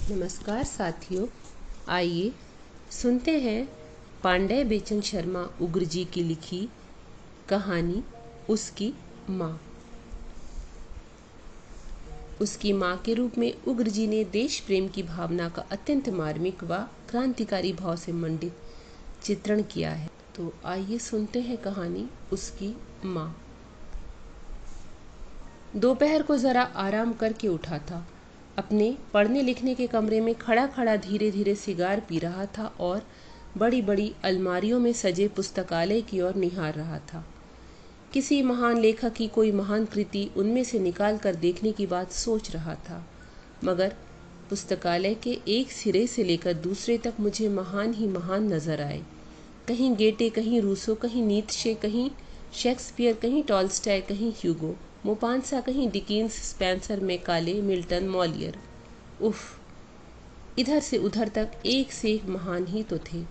नमस्कार साथियों, आइए सुनते हैं पांडे बेचन शर्मा उग्र जी की लिखी कहानी उसकी माँ। उसकी माँ के रूप में उग्र जी ने देश प्रेम की भावना का अत्यंत मार्मिक व क्रांतिकारी भाव से मंडित चित्रण किया है। तो आइए सुनते हैं कहानी उसकी माँ। दोपहर को जरा आराम करके उठा था। अपने पढ़ने लिखने के कमरे में खड़ा खड़ा धीरे धीरे सिगार पी रहा था और बड़ी बड़ी अलमारियों में सजे पुस्तकालय की ओर निहार रहा था। किसी महान लेखक की कोई महान कृति उनमें से निकाल कर देखने की बात सोच रहा था, मगर पुस्तकालय के एक सिरे से लेकर दूसरे तक मुझे महान ही महान नजर आए। कहीं गेटे, कहीं रूसो, कहीं नीत्शे, कहीं शेक्सपियर, कहीं टॉल्स्टॉय, कहीं ह्यूगो, मोपांसा, कहीं Dickens, Spencer, Macaulay, Milton, Molière. उफ, इधर से उधर तक एक से एक महान ही तो थे।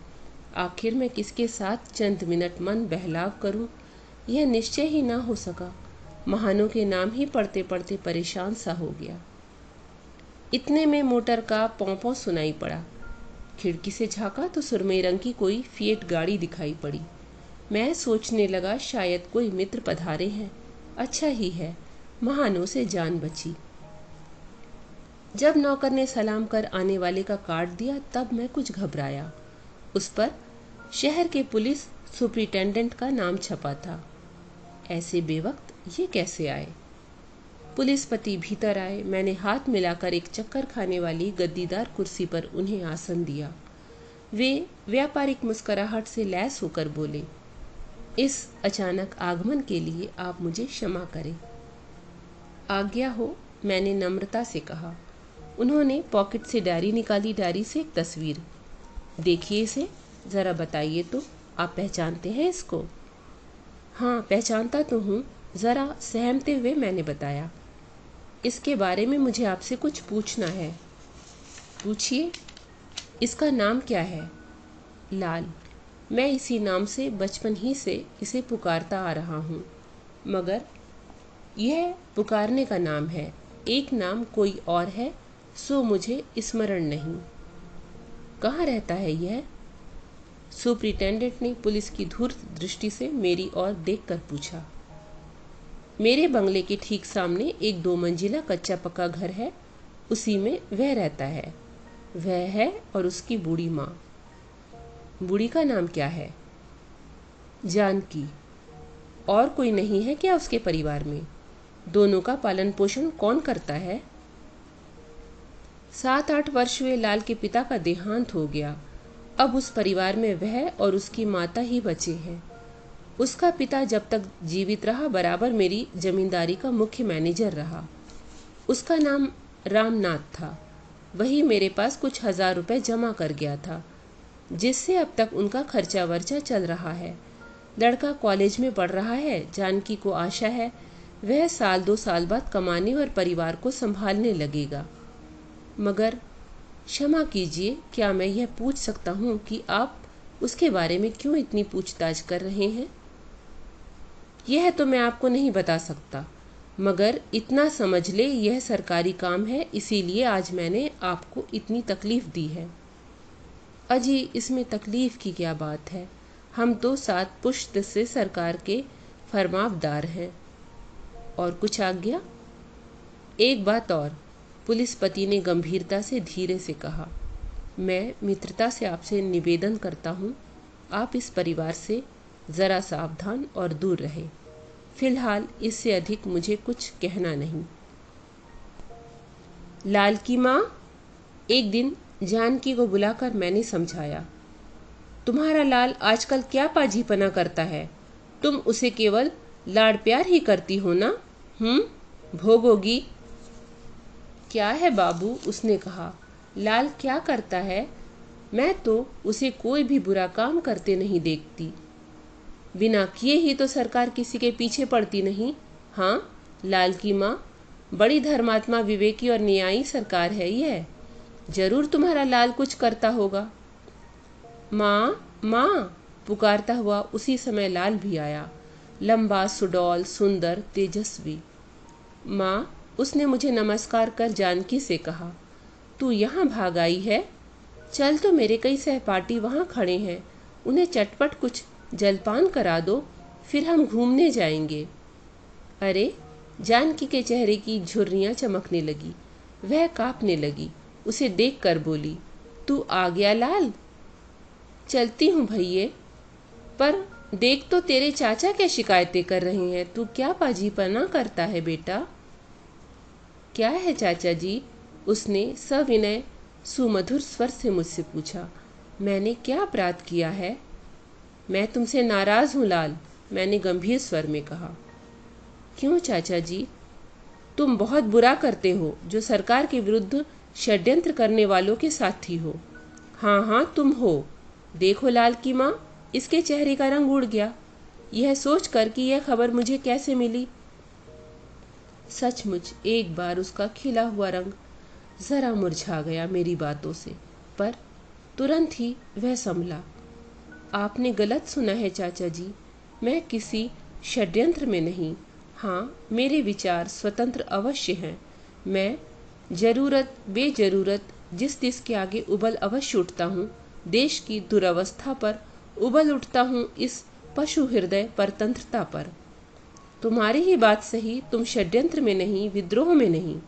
आखिर मैं किसके साथ चंद मिनट मन बहलाव करूं, यह निश्चय ही ना हो सका। महानों के नाम ही पढ़ते पढ़ते परेशान सा हो गया। इतने में मोटर का पौं सुनाई पड़ा। खिड़की से झांका तो सुरमई रंग की कोई फिएट गाड़ी दिखाई पड़ी। मैं सोचने लगा शायद कोई मित्र पधारे हैं। अच्छा ही है, महानों से जान बची। जब नौकर ने सलाम कर आने वाले का कार्ड दिया तब मैं कुछ घबराया। उस पर शहर के पुलिस सुपरिटेंडेंट का नाम छपा था। ऐसे बेवक्त ये कैसे आए? पुलिस पति भीतर आए। मैंने हाथ मिलाकर एक चक्कर खाने वाली गद्दीदार कुर्सी पर उन्हें आसन दिया। वे व्यापारिक मुस्कुराहट से लैस होकर बोले, इस अचानक आगमन के लिए आप मुझे क्षमा करें। आज्ञा हो, मैंने नम्रता से कहा। उन्होंने पॉकेट से डायरी निकाली। डायरी से एक तस्वीर। देखिए इसे, जरा बताइए तो, आप पहचानते हैं इसको? हाँ, पहचानता तो हूँ, जरा सहमते हुए मैंने बताया। इसके बारे में मुझे आपसे कुछ पूछना है। पूछिए। इसका नाम क्या है? लाल। मैं इसी नाम से बचपन ही से इसे पुकारता आ रहा हूँ, मगर यह पुकारने का नाम है। एक नाम कोई और है, सो मुझे स्मरण नहीं। कहाँ रहता है यह? सुपरिटेंडेंट ने पुलिस की धूर्त दृष्टि से मेरी ओर देखकर पूछा। मेरे बंगले के ठीक सामने एक 2 मंजिला कच्चा पक्का घर है, उसी में वह रहता है। वह है और उसकी बूढ़ी माँ। बूढ़ी का नाम क्या है? जानकी। और कोई नहीं है क्या उसके परिवार में? दोनों का पालन पोषण कौन करता है? 7-8 वर्ष हुए लाल के पिता का देहांत हो गया। अब उस परिवार में वह और उसकी माता ही बचे हैं। उसका पिता जब तक जीवित रहा बराबर मेरी जमींदारी का मुख्य मैनेजर रहा। उसका नाम रामनाथ था। वही मेरे पास कुछ 1000 रुपए जमा कर गया था, जिससे अब तक उनका खर्चा वर्चा चल रहा है। लड़का कॉलेज में पढ़ रहा है। जानकी को आशा है वह 1-2 साल बाद कमाने और परिवार को संभालने लगेगा। मगर क्षमा कीजिए, क्या मैं यह पूछ सकता हूँ कि आप उसके बारे में क्यों इतनी पूछताछ कर रहे हैं? यह तो मैं आपको नहीं बता सकता, मगर इतना समझ ले यह सरकारी काम है, इसीलिए आज मैंने आपको इतनी तकलीफ दी है। अजी, इसमें तकलीफ की क्या बात है? हम तो 7 पुश्त से सरकार के फरमावदार हैं। और कुछ आज्ञा? एक बात और, पुलिस पति ने गंभीरता से धीरे से कहा। मैं मित्रता से आपसे निवेदन करता हूँ, आप इस परिवार से ज़रा सावधान और दूर रहें। फिलहाल इससे अधिक मुझे कुछ कहना नहीं। लाल की माँ, एक दिन जानकी को बुलाकर मैंने समझाया, तुम्हारा लाल आजकल क्या पाजीपना करता है? तुम उसे केवल लाड़ प्यार ही करती हो ना? भोगोगी। क्या है बाबू, उसने कहा। लाल क्या करता है? मैं तो उसे कोई भी बुरा काम करते नहीं देखती। बिना किए ही तो सरकार किसी के पीछे पड़ती नहीं। हाँ, लाल की माँ, बड़ी धर्मात्मा, विवेकी और न्यायी सरकार है यह। जरूर तुम्हारा लाल कुछ करता होगा। माँ, माँ, पुकारता हुआ उसी समय लाल भी आया। लंबा, सुडौल, सुंदर, तेजस्वी। माँ, उसने मुझे नमस्कार कर जानकी से कहा, तू यहाँ भाग आई है? चल तो, मेरे कई सहपाठी वहाँ खड़े हैं, उन्हें चटपट कुछ जलपान करा दो, फिर हम घूमने जाएंगे। अरे, जानकी के चेहरे की झुर्रियाँ चमकने लगी। वह काँपने लगी। उसे देखकर बोली, तू आ गया लाल? चलती हूँ भैये, पर देख तो तेरे चाचा क्या शिकायतें कर रहे हैं। तू क्या पाजीपना करता है बेटा? क्या है चाचा जी? उसने सविनय सुमधुर स्वर से मुझसे पूछा। मैंने क्या अपराध किया है? मैं तुमसे नाराज हूँ लाल, मैंने गंभीर स्वर में कहा। क्यों चाचा जी? तुम बहुत बुरा करते हो, जो सरकार के विरुद्ध षड्यंत्र करने वालों के साथी हो। हाँ हाँ, तुम हो। देखो लाल की माँ, इसके चेहरे का रंग उड़ गया, यह सोचकर कि यह खबर मुझे कैसे मिली। सचमुच एक बार उसका खिला हुआ रंग जरा मुरझा गया मेरी बातों से, पर तुरंत ही वह संभला। आपने गलत सुना है चाचा जी, मैं किसी षड्यंत्र में नहीं। हाँ, मेरे विचार स्वतंत्र अवश्य हैं। मैं जरूरत बेजरूरत जिस तिस के आगे उबल अवश्य उठता हूँ। देश की दुरवस्था पर उबल उठता हूँ, इस पशु हृदय परतंत्रता पर। तुम्हारी ही बात सही, तुम षड्यंत्र में नहीं, विद्रोह में नहीं।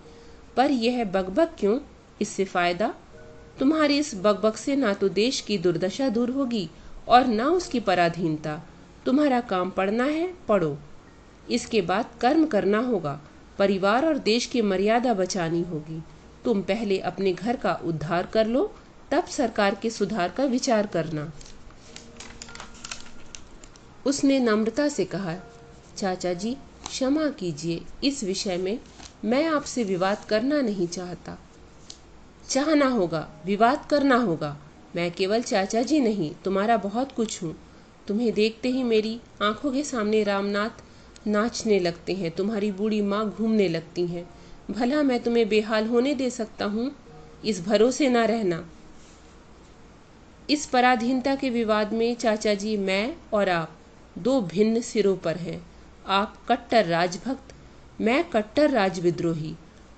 पर यह बकबक क्यों? इससे फायदा? तुम्हारी इस बकबक से ना तो देश की दुर्दशा दूर होगी और ना उसकी पराधीनता। तुम्हारा काम पढ़ना है, पढ़ो। इसके बाद कर्म करना होगा, परिवार और देश की मर्यादा बचानी होगी। तुम पहले अपने घर का उद्धार कर लो, तब सरकार के सुधार का विचार करना। उसने नम्रता से कहा, चाचा जी क्षमा कीजिए, इस विषय में मैं आपसे विवाद करना नहीं चाहता। चाहना होगा, विवाद करना होगा। मैं केवल चाचा जी नहीं, तुम्हारा बहुत कुछ हूँ। तुम्हें देखते ही मेरी आंखों के सामने रामनाथ नाचने लगते हैं, तुम्हारी बूढ़ी माँ घूमने लगती हैं। भला मैं तुम्हें बेहाल होने दे सकता हूँ? इस भरोसे ना रहना। इस पराधीनता के विवाद में चाचा जी, मैं और आप दो भिन्न सिरों पर हैं। आप कट्टर राजभक्त, मैं कट्टर राजविद्रोही।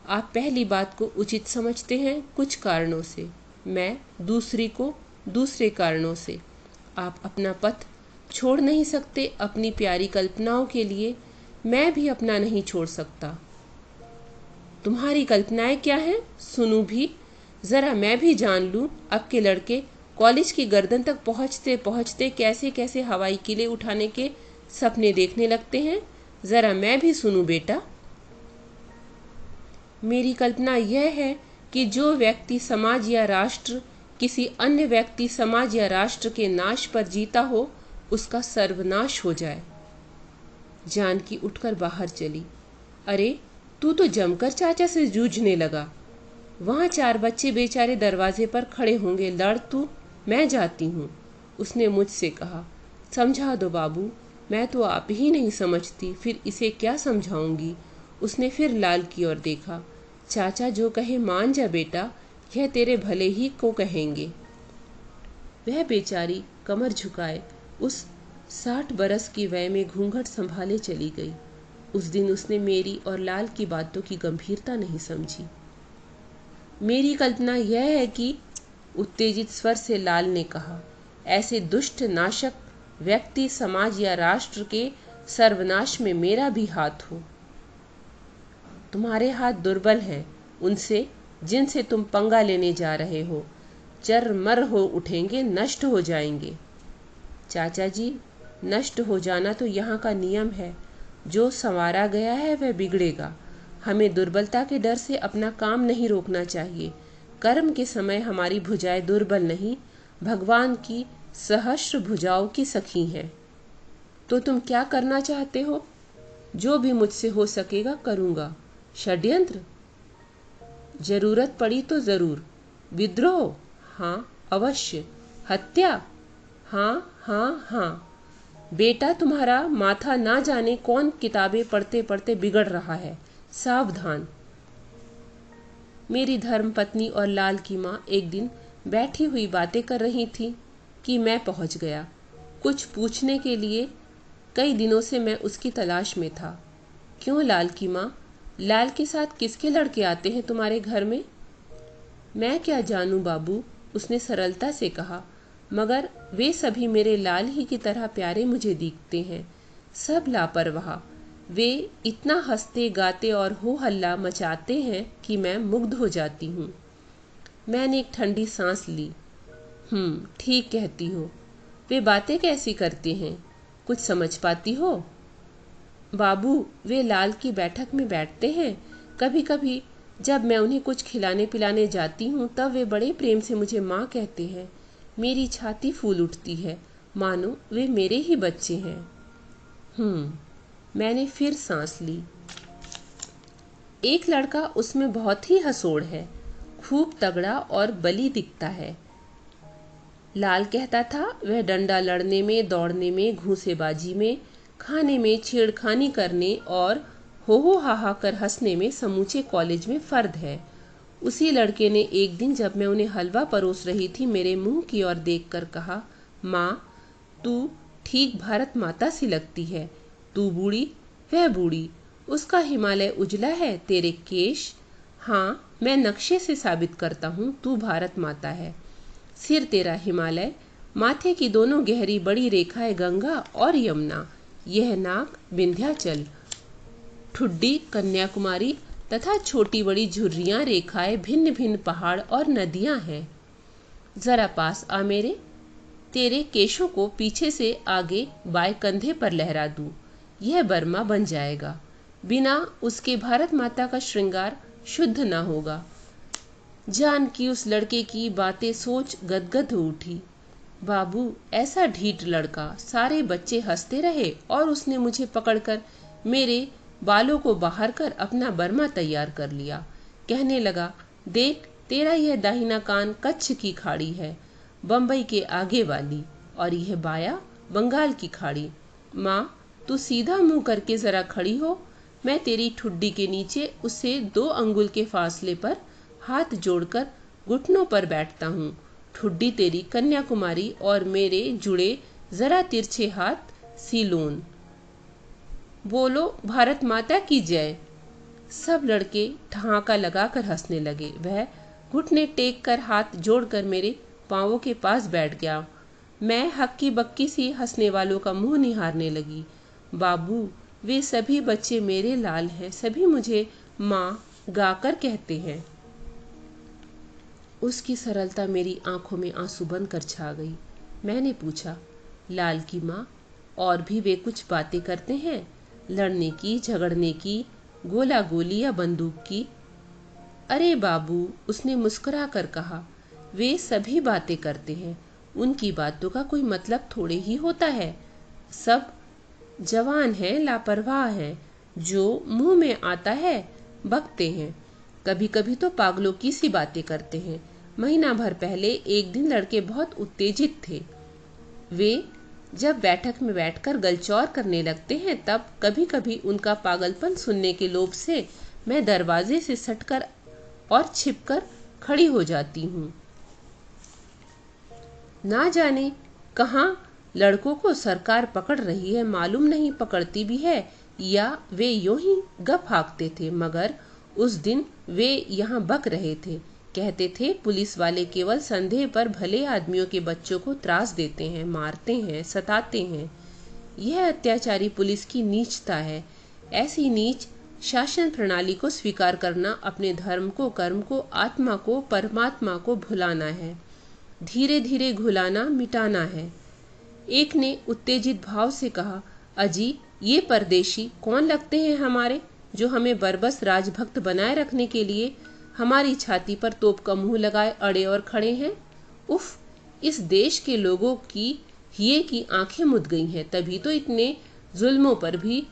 आप पहली बात को उचित समझते हैं कुछ कारणों से, मैं दूसरी को दूसरे कारणों से। आप अपना पथ छोड़ नहीं सकते अपनी प्यारी कल्पनाओं के लिए, मैं भी अपना नहीं छोड़ सकता। तुम्हारी कल्पनाएं क्या हैं? सुनूं भी, जरा मैं भी जान लूं। अब के लड़के कॉलेज की गर्दन तक पहुंचते पहुंचते कैसे कैसे हवाई किले उठाने के सपने देखने लगते हैं। जरा मैं भी सुनूं बेटा। मेरी कल्पना यह है कि जो व्यक्ति समाज या राष्ट्र किसी अन्य व्यक्ति समाज या राष्ट्र के नाश पर जीता हो, उसका सर्वनाश हो जाए। जानकी उठकर बाहर चली। अरे, तू तो जमकर चाचा से जूझने लगा। वहां 4 बच्चे बेचारे दरवाजे पर खड़े होंगे, लड़ तू, मैं जाती हूँ। उसने मुझसे कहा, समझा दो बाबू, मैं तो आप ही नहीं समझती, फिर इसे क्या समझाऊंगी। उसने फिर लाल की ओर देखा। चाचा जो कहे मान जा बेटा, यह तेरे भले ही को कहेंगे। वह बेचारी कमर झुकाए उस 60 बरस की वय में घूंघट संभाले चली गई। उस दिन उसने मेरी और लाल की बातों की गंभीरता नहीं समझी। मेरी कल्पना यह है कि, उत्तेजित स्वर से लाल ने कहा, ऐसे दुष्ट नाशक व्यक्ति समाज या राष्ट्र के सर्वनाश में मेरा भी हाथ हो। तुम्हारे हाथ दुर्बल हैं, उनसे जिनसे तुम पंगा लेने जा रहे हो चरमर हो उठेंगे, नष्ट हो जाएंगे। चाचा जी, नष्ट हो जाना तो यहाँ का नियम है। जो संवारा गया है वह बिगड़ेगा। हमें दुर्बलता के डर से अपना काम नहीं रोकना चाहिए। कर्म के समय हमारी भुजाएं दुर्बल नहीं, भगवान की सहस्र भुजाओं की सखी हैं। तो तुम क्या करना चाहते हो? जो भी मुझसे हो सकेगा करूँगा। षड्यंत्र? जरूरत पड़ी तो जरूर। विद्रोह? हाँ अवश्य। हत्या? हाँ हाँ हाँ। बेटा, तुम्हारा माथा ना जाने कौन किताबें पढ़ते पढ़ते बिगड़ रहा है, सावधान। मेरी धर्मपत्नी और लाल की माँ एक दिन बैठी हुई बातें कर रही थी कि मैं पहुँच गया। कुछ पूछने के लिए कई दिनों से मैं उसकी तलाश में था। क्यों लाल की माँ, लाल के साथ किसके लड़के आते हैं तुम्हारे घर में? मैं क्या जानूं बाबू, उसने सरलता से कहा, मगर वे सभी मेरे लाल ही की तरह प्यारे मुझे दिखते हैं। सब लापरवाह। वे इतना हंसते गाते और हो हल्ला मचाते हैं कि मैं मुग्ध हो जाती हूँ। मैंने एक ठंडी सांस ली। ठीक कहती हो। वे बातें कैसी करते हैं, कुछ समझ पाती हो? बाबू, वे लाल की बैठक में बैठते हैं। कभी कभी जब मैं उन्हें कुछ खिलाने पिलाने जाती हूँ तब वे बड़े प्रेम से मुझे माँ कहते हैं। मेरी छाती फूल उठती है, मानो वे मेरे ही बच्चे हैं। मैंने फिर सांस ली। एक लड़का उसमें बहुत ही हंसोड़ है, खूब तगड़ा और बली दिखता है। लाल कहता था, वह डंडा लड़ने में, दौड़ने में, घूंसेबाजी में, खाने में, छेड़खानी करने और हो हा कर हंसने में समूचे कॉलेज में फर्द है। उसी लड़के ने एक दिन जब मैं उन्हें हलवा परोस रही थी मेरे मुंह की ओर देखकर कहा, माँ, तू ठीक भारत माता सी लगती है। तू बूढ़ी, वह बूढ़ी, उसका हिमालय उजला है, तेरे केश। हाँ, मैं नक्शे से साबित करता हूँ तू भारत माता है। सिर तेरा हिमालय, माथे की दोनों गहरी बड़ी रेखाएं गंगा और यमुना, यह नाक विंध्याचल, ठुड्डी कन्याकुमारी तथा छोटी बड़ी झुर्रियां रेखाएं भिन्न भिन्न पहाड़ और नदियां हैं। जरा पास आ मेरे, तेरे केशों को पीछे से आगे बाएं कंधे पर लहरा दूं, यह बर्मा बन जाएगा। बिना उसके भारत माता का श्रृंगार शुद्ध ना होगा। जान की उस लड़के की बातें सोच गदगद हो उठी। बाबू, ऐसा ढीठ लड़का, सारे बच्चे हंसते रहे और उसने मुझे पकड़कर मेरे बालों को बाहर कर अपना बर्मा तैयार कर लिया। कहने लगा, देख, तेरा यह दाहिना कान कच्छ की खाड़ी है, बंबई के आगे वाली, और यह बाया बंगाल की खाड़ी। माँ, तू सीधा मुंह करके जरा खड़ी हो। मैं तेरी ठुड्डी के नीचे उससे 2 अंगुल के फासले पर हाथ जोड़कर घुटनों पर बैठता हूँ। ठुड्डी तेरी कन्याकुमारी और मेरे जुड़े जरा तिरछे हाथ सीलोन। बोलो भारत माता की जय। सब लड़के ठहाका लगाकर हंसने लगे। वह घुटने टेक कर हाथ जोड़कर मेरे पांवों के पास बैठ गया। मैं हक्की बक्की सी हंसने वालों का मुंह निहारने लगी। बाबू, वे सभी बच्चे मेरे लाल हैं, सभी मुझे माँ गाकर कहते हैं। उसकी सरलता मेरी आंखों में आंसू बनकर छा गई। मैंने पूछा, लाल की माँ, और भी वे कुछ बातें करते हैं? लड़ने की, झगड़ने की, गोला गोली या बंदूक की? अरे बाबू, उसने मुस्कुरा कर कहा, वे सभी बातें करते हैं। उनकी बातों का कोई मतलब थोड़े ही होता है। सब जवान हैं, लापरवाह हैं, जो मुंह में आता है बकते हैं। कभी कभी तो पागलों की सी बातें करते हैं। महीना भर पहले एक दिन लड़के बहुत उत्तेजित थे। वे जब बैठक में बैठकर गलचौर करने लगते हैं तब कभी कभी उनका पागलपन सुनने के लोभ से मैं दरवाजे से सटकर और छिपकर खड़ी हो जाती हूँ। ना जाने कहाँ लड़कों को सरकार पकड़ रही है, मालूम नहीं पकड़ती भी है या वे यूं ही गप हाँकते थे, मगर उस दिन वे यहाँ बक रहे थे। कहते थे पुलिस वाले केवल संदेह पर भले आदमियों के बच्चों को त्रास देते हैं, मारते हैं, सताते हैं। यह अत्याचारी पुलिस की नीचता है। ऐसी नीच शासन प्रणाली को स्वीकार करना अपने धर्म को, कर्म को, आत्मा को, परमात्मा को भुलाना है, धीरे धीरे घुलाना, मिटाना है। एक ने उत्तेजित भाव से कहा, अजी, ये परदेशी कौन लगते हैं हमारे, जो हमें बरबस राजभक्त बनाए रखने के लिए हमारी छाती पर तोप का मुंह लगाए अड़े और खड़े हैं। उफ, इस देश के लोगों की हिये की आंखें मुद गई हैं, तभी तो इतने जुल्मों पर भी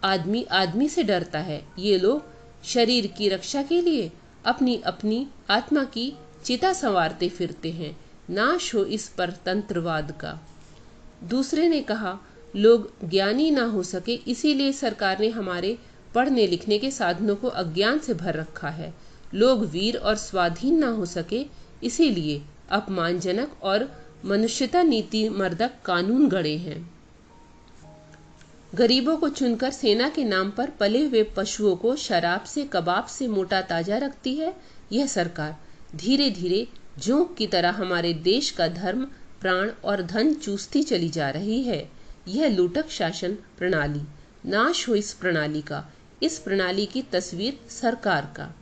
आदमी आदमी से डरता है। ये लोग शरीर की रक्षा के लिए अपनी अपनी आत्मा की चिता संवारते फिरते हैं। नाश हो इस परतंत्रवाद का। दूसरे ने कहा, लोग ज्ञानी ना हो सके इसीलिए सरकार ने हमारे पढ़ने लिखने के साधनों को अज्ञान से भर रखा है। लोग वीर और स्वाधीन ना हो सके इसीलिए अपमानजनक और मनुष्यता नीति मर्दक कानून गढ़े हैं। गरीबों को चुनकर सेना के नाम पर पले हुए पशुओं को शराब से, कबाब से मोटा ताजा रखती है यह सरकार। धीरे धीरे जोंक की तरह हमारे देश का धर्म, प्राण और धन चूसती चली जा रही है। यह लूटक शासन प्रणाली, नाश हो इस प्रणाली का, इस प्रणाली की तस्वीर सरकार का।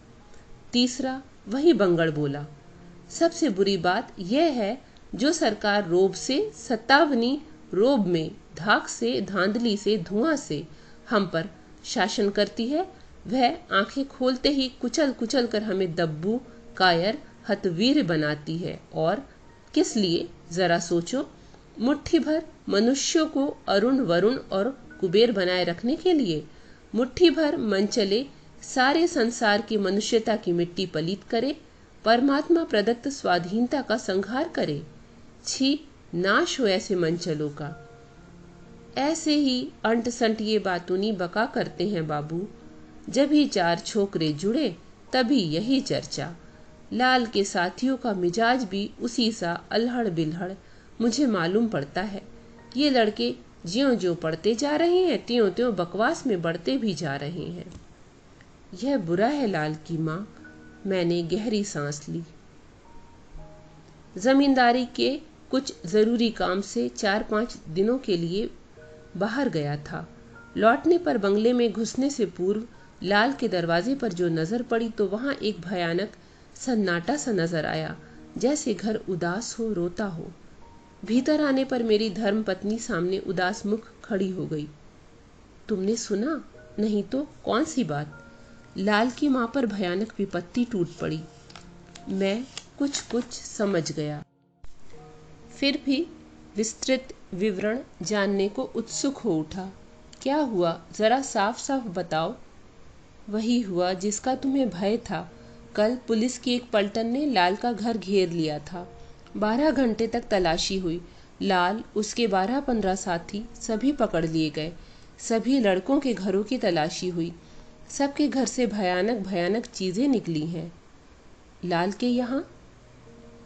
तीसरा, वही बंगड़ बोला, सबसे बुरी बात यह है जो सरकार रोब से, सत्तावनी रोब में, धाक से, धांधली से, धुआं से हम पर शासन करती है, वह आंखें खोलते ही कुचल कुचल कर हमें दब्बू, कायर, हतवीर बनाती है। और किस लिए, जरा सोचो, मुट्ठी भर मनुष्यों को अरुण वरुण और कुबेर बनाए रखने के लिए, मुट्ठी भर मन चले सारे संसार की मनुष्यता की मिट्टी पलीत करे, परमात्मा प्रदत्त स्वाधीनता का संहार करे। छी, नाश हो ऐसे मनचलों का। ऐसे ही अंट संट ये बातूनी बका करते हैं बाबू। जब ही चार छोकरे जुड़े तभी यही चर्चा। लाल के साथियों का मिजाज भी उसी सा अल्हड़ बिल्हड़ मुझे मालूम पड़ता है। ये लड़के ज्यों ज्यों पढ़ते जा रहे हैं त्यों त्यों बकवास में बढ़ते भी जा रहे हैं। यह बुरा है लाल की माँ। मैंने गहरी सांस ली। जमींदारी के कुछ जरूरी काम से 4-5 दिनों के लिए बाहर गया था। लौटने पर बंगले में घुसने से पूर्व लाल के दरवाजे पर जो नजर पड़ी तो वहां एक भयानक सन्नाटा सा नजर आया, जैसे घर उदास हो, रोता हो। भीतर आने पर मेरी धर्म पत्नी सामने उदास मुख खड़ी हो गई। तुमने सुना? नहीं तो कौन सी बात? लाल की मां पर भयानक विपत्ति टूट पड़ी। मैं कुछ कुछ समझ गया, फिर भी विस्तृत विवरण जानने को उत्सुक हो उठा। क्या हुआ, जरा साफ साफ बताओ। वही हुआ जिसका तुम्हें भय था। कल पुलिस की एक पलटन ने लाल का घर घेर लिया था। 12 घंटे तक तलाशी हुई। लाल, उसके 12-15 साथी सभी पकड़ लिए गए। सभी लड़कों के घरों की तलाशी हुई। सबके घर से भयानक भयानक चीजें निकली हैं। लाल के यहाँ?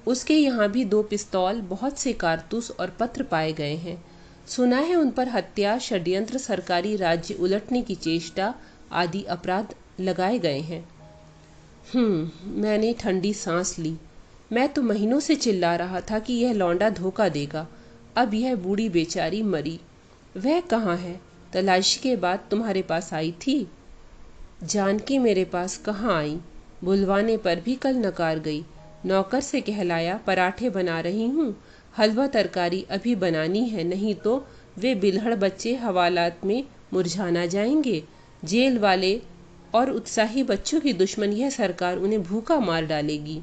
उसके यहाँ भी 2 पिस्तौल, बहुत से कारतूस और पत्र पाए गए हैं। सुना है उन पर हत्या, षड्यंत्र, सरकारी राज्य उलटने की चेष्टा आदि अपराध लगाए गए हैं। मैंने ठंडी सांस ली। मैं तो महीनों से चिल्ला रहा था कि यह लौंडा धोखा देगा। अब यह बूढ़ी बेचारी मरी। वह कहाँ है? तलाशी के बाद तुम्हारे पास आई थी? जानकी मेरे पास कहाँ आई? बुलवाने पर भी कल नकार गई। नौकर से कहलाया पराठे बना रही हूँ, हलवा तरकारी अभी बनानी है, नहीं तो वे बिल्हड़ बच्चे हवालात में मुरझा ना जाएंगे। जेल वाले और उत्साही बच्चों की दुश्मन यह सरकार उन्हें भूखा मार डालेगी।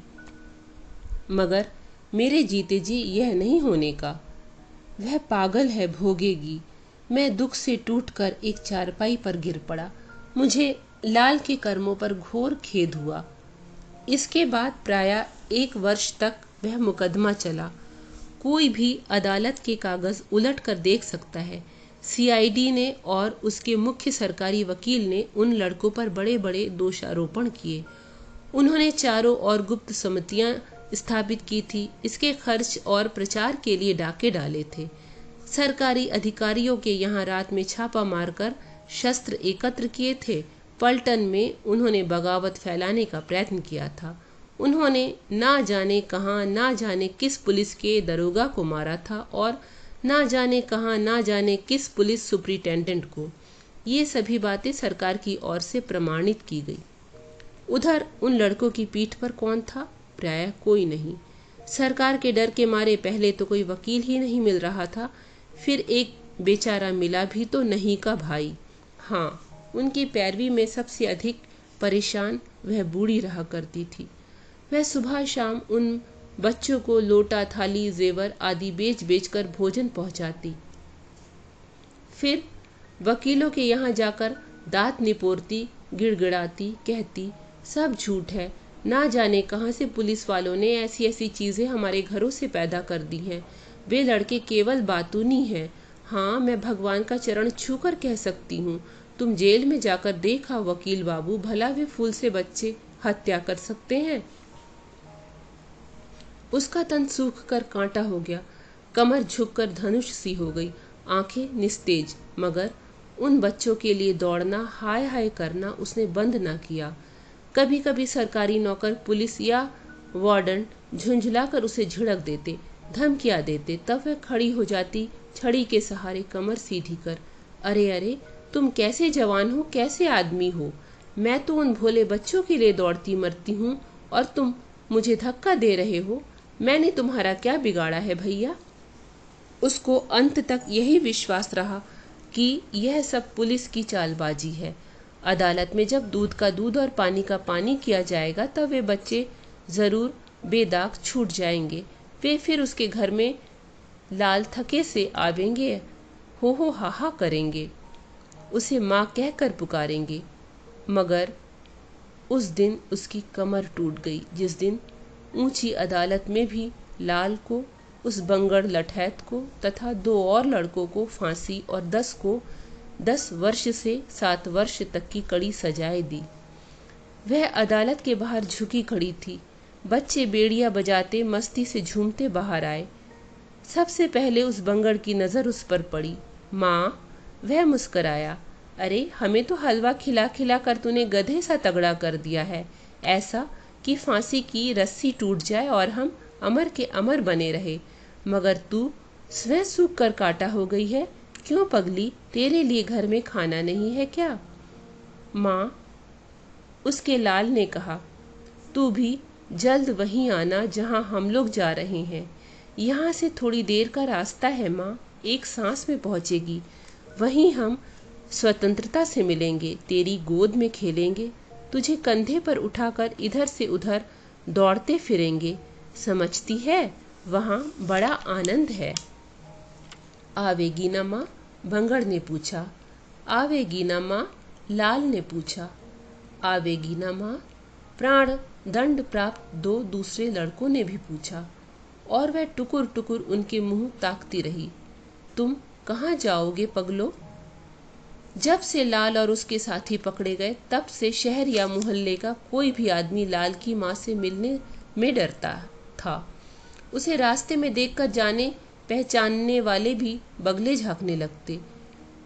मगर मेरे जीते जी यह नहीं होने का। वह पागल है, भोगेगी। मैं दुख से टूटकर एक चारपाई पर गिर पड़ा। मुझे लाल के कर्मों पर घोर खेद हुआ। इसके बाद प्रायः 1 वर्ष तक वह मुकदमा चला। कोई भी अदालत के कागज उलट कर देख सकता है। सीआईडी ने और उसके मुख्य सरकारी वकील ने उन लड़कों पर बड़े बड़े दोषारोपण किए। उन्होंने चारों ओर गुप्त समितियां स्थापित की थी। इसके खर्च और प्रचार के लिए डाके डाले थे। सरकारी अधिकारियों के यहाँ रात में छापा मारकर शस्त्र एकत्र किए थे। पलटन में उन्होंने बगावत फैलाने का प्रयत्न किया था। उन्होंने ना जाने कहाँ, ना जाने किस पुलिस के दरोगा को मारा था और ना जाने कहाँ, ना जाने किस पुलिस सुपरिटेंडेंट को। ये सभी बातें सरकार की ओर से प्रमाणित की गई। उधर उन लड़कों की पीठ पर कौन था? प्रायः कोई नहीं। सरकार के डर के मारे पहले तो कोई वकील ही नहीं मिल रहा था, फिर एक बेचारा मिला भी तो नहीं का भाई। हाँ, उनकी पैरवी में सबसे अधिक परेशान वह बूढ़ी रहा करती थी। वह सुबह शाम उन बच्चों को लोटा, थाली, जेवर आदि बेच बेच कर भोजन पहुंचाती। फिर वकीलों के यहाँ जाकर दांत निपोरती, गिड़गिड़ाती, कहती सब झूठ है, ना जाने कहाँ से पुलिस वालों ने ऐसी ऐसी चीजें हमारे घरों से पैदा कर दी हैं। वे लड़के केवल बातूनी हैं। हाँ, मैं भगवान का चरण छूकर कह सकती हूँ, तुम जेल में जाकर देखा वकील बाबू, भला वे फूल से बच्चे हत्या कर सकते हैं? उसका तन सूख कर कांटा हो गया, कमर झुककर धनुष सी हो गई, आंखें निस्तेज। मगर उन बच्चों के लिए दौड़ना, हाय हाय करना उसने बंद ना किया। कभी कभी सरकारी नौकर पुलिस या वार्डन झुंझलाकर उसे झिड़क देते, धमकियां देते, तब वह खड़ी हो जाती, छड़ी के सहारे कमर सीधी कर। अरे अरे, तुम कैसे जवान हो, कैसे आदमी हो? मैं तो उन भोले बच्चों के लिए दौड़ती मरती हूँ और तुम मुझे धक्का दे रहे हो। मैंने तुम्हारा क्या बिगाड़ा है भैया? उसको अंत तक यही विश्वास रहा कि यह सब पुलिस की चालबाजी है। अदालत में जब दूध का दूध और पानी का पानी किया जाएगा तब वे बच्चे जरूर बेदाग छूट जाएंगे। वे फिर उसके घर में लाल थके से आवेंगे, हो हा हा करेंगे, उसे माँ कहकर पुकारेंगे। मगर उस दिन उसकी कमर टूट गई, जिस दिन ऊंची अदालत में भी लाल को, उस बंगड़ लठैत को तथा 2 और लड़कों को फांसी और 10 को 10 वर्ष से 7 वर्ष तक की कड़ी सजाएं दी। वह अदालत के बाहर झुकी खड़ी थी। बच्चे बेड़ियां बजाते मस्ती से झूमते बाहर आए। सबसे पहले उस बंगड़ की नजर उस पर पड़ी। माँ, वह मुस्कराया। अरे, हमें तो हलवा खिला खिला कर तूने गधे सा तगड़ा कर दिया है, ऐसा कि फांसी की रस्सी टूट जाए और हम अमर के अमर बने रहे। मगर तू स्वयं सूख कर काटा हो गई है। क्यों पगली, तेरे लिए घर में खाना नहीं है क्या? माँ, उसके लाल ने कहा, तू भी जल्द वहीं आना जहाँ हम लोग जा रहे हैं। यहाँ से थोड़ी देर का रास्ता है माँ, एक सांस में पहुँचेगी। वहीं हम स्वतंत्रता से मिलेंगे, तेरी गोद में खेलेंगे, तुझे कंधे पर उठाकर इधर से उधर दौड़ते फिरेंगे। समझती है, वहाँ बड़ा आनंद है। आवेगी ना माँ? भंगड़ ने पूछा। आवेगी ना माँ? लाल ने पूछा। आवेगी ना माँ? प्राण दंड प्राप्त 2 दूसरे लड़कों ने भी पूछा। और वह टुकुर टुकुर उनके मुंह ताकती रही। तुम कहाँ जाओगे पगलो? जब से लाल और उसके साथी पकड़े गए तब से शहर या मोहल्ले का कोई भी आदमी लाल की माँ से मिलने में डरता था। उसे रास्ते में देखकर जाने पहचानने वाले भी बगले झांकने लगते।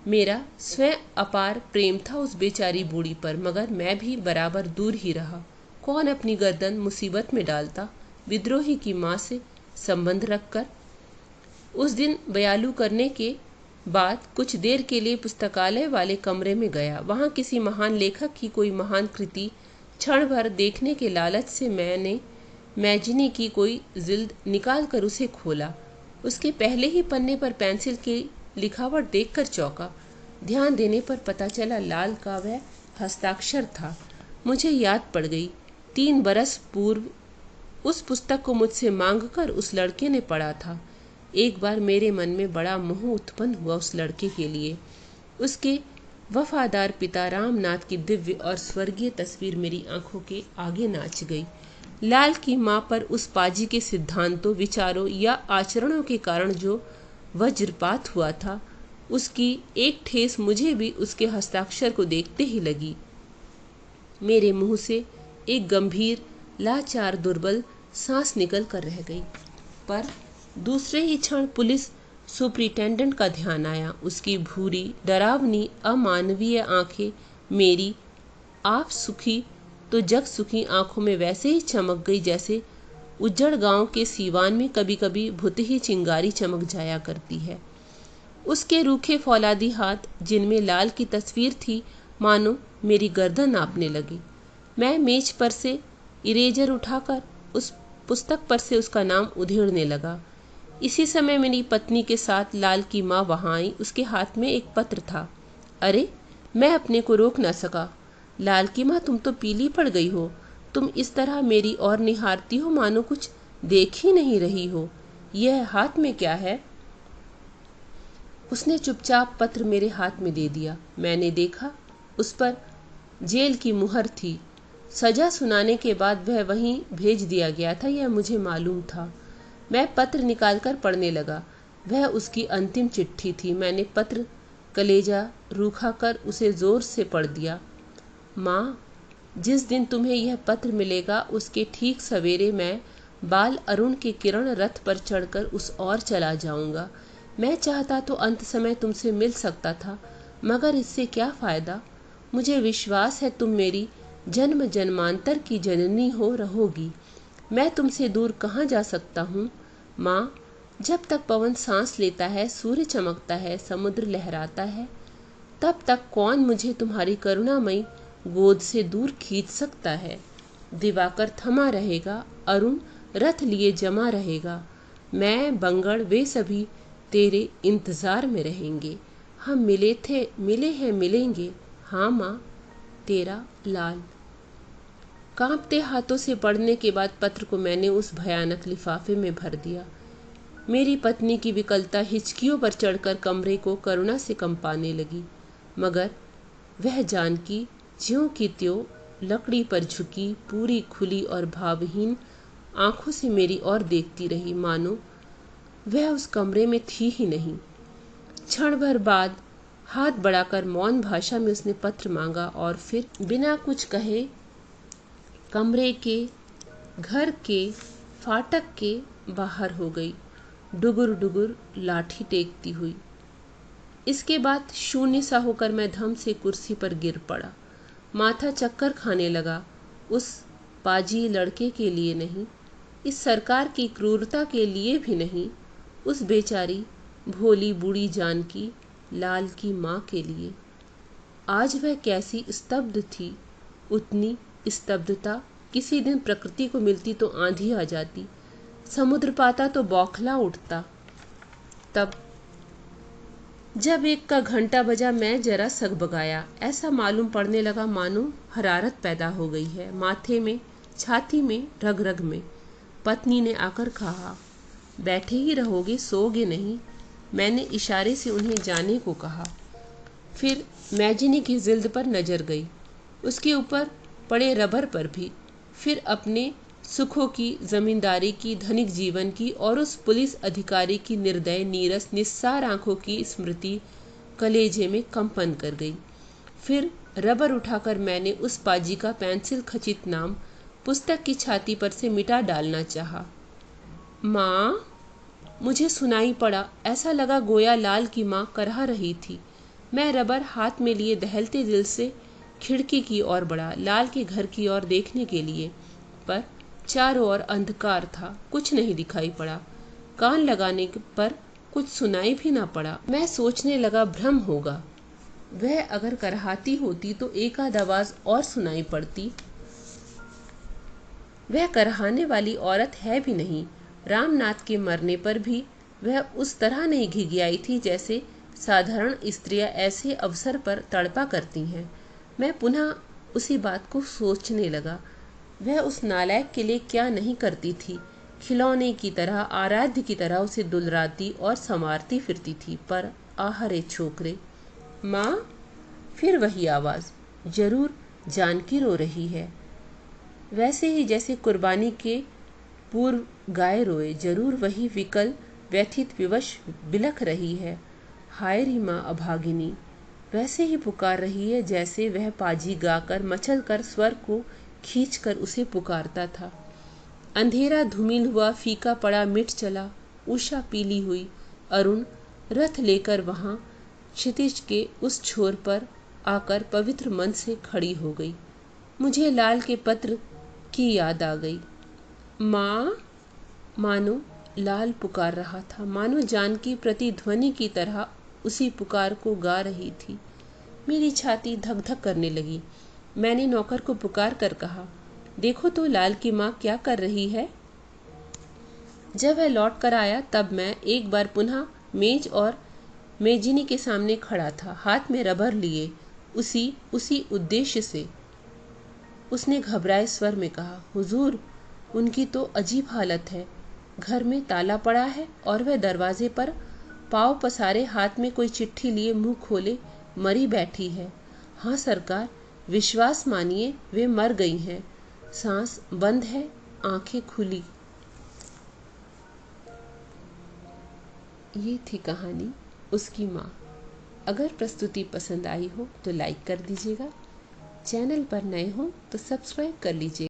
मेरा स्वयं अपार प्रेम था उस बेचारी बूढ़ी पर, मगर मैं भी बराबर दूर ही रहा। कौन अपनी गर्दन मुसीबत में डालता विद्रोही की माँ से संबंध रखकर। उस दिन बयालू करने के बाद कुछ देर के लिए पुस्तकालय वाले कमरे में गया। वहाँ किसी महान लेखक की कोई महान कृति क्षण भर देखने के लालच से मैंने मैजनी की कोई जिल्द निकाल कर उसे खोला। उसके पहले ही पन्ने पर पेंसिल की लिखावट देखकर चौंका। ध्यान देने पर पता चला लाल का वह हस्ताक्षर था। मुझे याद पड़ गई, 3 बरस पूर्व उस पुस्तक को मुझसे मांगकर उस लड़के ने पढ़ा था। एक बार मेरे मन में बड़ा मोह उत्पन्न हुआ उस लड़के के लिए। उसके वफादार पिता रामनाथ की दिव्य और स्वर्गीय तस्वीर मेरी आंखों के आगे नाच गई। लाल की माँ पर उस पाजी के सिद्धांतों, विचारों या आचरणों के कारण जो वज्रपात हुआ था, उसकी एक ठेस मुझे भी उसके हस्ताक्षर को देखते ही लगी। मेरे मुंह से एक गंभीर, लाचार, दुर्बल सांस निकल कर रह गई। पर दूसरे ही क्षण पुलिस सुपरिटेंडेंट का ध्यान आया। उसकी भूरी, डरावनी, अमानवीय आंखें मेरी आप सुखी तो जग सुखी आंखों में वैसे ही चमक गई जैसे उज्जड़ गांव के सीवान में कभी कभी भुतही चिंगारी चमक जाया करती है। उसके रूखे फौलादी हाथ, जिनमें लाल की तस्वीर थी, मानो मेरी गर्दन नापने लगे। मैं मेज पर से इरेजर उठाकर उस पुस्तक पर से उसका नाम उधेड़ने लगा। इसी समय मेरी पत्नी के साथ लाल की माँ वहां आई। उसके हाथ में एक पत्र था। अरे, मैं अपने को रोक न सका। लाल की माँ, तुम तो पीली पड़ गई हो। तुम इस तरह मेरी ओर निहारती हो मानो कुछ देख ही नहीं रही हो। यह हाथ में क्या है? उसने चुपचाप पत्र मेरे हाथ में दे दिया। मैंने देखा, उस पर जेल की मुहर थी। सजा सुनाने के बाद वह वहीं भेज दिया गया था, यह मुझे मालूम था। मैं पत्र निकालकर पढ़ने लगा। वह उसकी अंतिम चिट्ठी थी। मैंने पत्र कलेजा रूखा कर उसे जोर से पढ़ दिया। माँ, जिस दिन तुम्हें यह पत्र मिलेगा उसके ठीक सवेरे मैं बाल अरुण के किरण रथ पर चढ़कर उस ओर चला जाऊंगा। मैं चाहता तो अंत समय तुमसे मिल सकता था, मगर इससे क्या फायदा? मुझे विश्वास है तुम मेरी जन्म जन्मांतर की जननी हो रहोगी। मैं तुमसे दूर कहाँ जा सकता हूँ माँ। जब तक पवन सांस लेता है, सूर्य चमकता है, समुद्र लहराता है, तब तक कौन मुझे तुम्हारी करुणामयी गोद से दूर खींच सकता है। दिवाकर थमा रहेगा, अरुण रथ लिए जमा रहेगा, मैं, बंगड़, वे सभी तेरे इंतजार में रहेंगे। हम मिले थे, मिले हैं, मिलेंगे। हाँ माँ, तेरा लाल। कांपते हाथों से पढ़ने के बाद पत्र को मैंने उस भयानक लिफाफे में भर दिया। मेरी पत्नी की विकलता हिचकियों पर चढ़कर कमरे को करुणा से कंपाने लगी, मगर वह जानकी ज्यों की त्यों लकड़ी पर झुकी, पूरी खुली और भावहीन आंखों से मेरी ओर देखती रही, मानो वह उस कमरे में थी ही नहीं। क्षण भर बाद हाथ बढ़ाकर मौन भाषा में उसने पत्र मांगा और फिर बिना कुछ कहे कमरे के, घर के फाटक के बाहर हो गई, डुगुर डुगुर लाठी टेकती हुई। इसके बाद शून्य सा होकर मैं धम से कुर्सी पर गिर पड़ा। माथा चक्कर खाने लगा। उस पाजी लड़के के लिए नहीं, इस सरकार की क्रूरता के लिए भी नहीं, उस बेचारी भोली बूढ़ी जानकी, लाल की माँ के लिए। आज वह कैसी स्तब्ध थी। उतनी स्तब्धता किसी दिन प्रकृति को मिलती तो आंधी आ जाती, समुद्र पाता तो बौखला उठता। तब जब 1 का घंटा बजा, मैं जरा सगबगाया। ऐसा मालूम पड़ने लगा मानो हरारत पैदा हो गई है, माथे में, छाती में, रग रग में। पत्नी ने आकर कहा, बैठे ही रहोगे, सोओगे नहीं। मैंने इशारे से उन्हें जाने को कहा। फिर मैजिनी की जिल्द पर नजर गई, उसके ऊपर पड़े रबर पर भी, फिर अपने सुखों की, जमींदारी की, धनिक जीवन की और उस पुलिस अधिकारी की निर्दय, नीरस, निस्सार आंखों की स्मृति कलेजे में कंपन कर गई। फिर रबर उठाकर मैंने उस पाजी का पेंसिल खचित नाम पुस्तक की छाती पर से मिटा डालना चाहा। माँ, मुझे सुनाई पड़ा। ऐसा लगा गोया लाल की माँ करहा रही थी। मैं रबर हाथ में लिए दहलते दिल से खिड़की की ओर बढ़ा, लाल के घर की ओर देखने के लिए, पर चारों ओर अंधकार था, कुछ नहीं दिखाई पड़ा। कान लगाने पर कुछ सुनाई भी ना पड़ा। मैं सोचने लगा भ्रम होगा, वह अगर करहाती होती तो एक आध आवाज और सुनाई पड़ती। वह करहाने वाली औरत है भी नहीं। रामनाथ के मरने पर भी वह उस तरह नहीं घिघियाई थी जैसे साधारण स्त्रियां ऐसे अवसर पर तड़पा करती हैं। मैं पुनः उसी बात को सोचने लगा। वह उस नालायक के लिए क्या नहीं करती थी। खिलौने की तरह, आराध्य की तरह उसे दुलराती और संवारती फिरती थी। पर आहरे छोकरे। माँ, फिर वही आवाज, जरूर जानकी रो रही है, वैसे ही जैसे कुर्बानी के पूर्व गाय रोए। जरूर वही विकल, व्यथित, विवश बिलख रही है। हाय री माँ अभागिनी, वैसे ही पुकार रही है जैसे वह पाजी गाकर, मचल कर, स्वर को खींचकर उसे पुकारता था। अंधेरा धूमिल हुआ, फीका पड़ा, मिट चला। उषा पीली हुई। अरुण रथ लेकर वहां क्षितिज के उस छोर पर आकर पवित्र मन से खड़ी हो गई। मुझे लाल के पत्र की याद आ गई। माँ, मानो लाल पुकार रहा था, मानो जानकी प्रतिध्वनि की तरह उसी पुकार को गा रही थी। मेरी छाती धक धक करने लगी। मैंने नौकर को पुकार कर कहा, देखो तो लाल की माँ क्या कर रही है। जब वह लौट कर आया तब मैं एक बार पुनः मेज और मेजिनी के सामने खड़ा था, हाथ में रबर लिए, उसी उद्देश्य से। उसने घबराए स्वर में कहा, हुजूर, उनकी तो अजीब हालत है। घर में ताला पड़ा है और वह दरवाजे पर पाँव पसारे, हाथ में कोई चिट्ठी लिए, मुंह खोले मरी बैठी है। हाँ सरकार, विश्वास मानिए, वे मर गई हैं। सांस बंद है, आंखें खुली। ये थी कहानी उसकी माँ। अगर प्रस्तुति पसंद आई हो तो लाइक कर दीजिएगा, चैनल पर नए हो तो सब्सक्राइब कर लीजिए।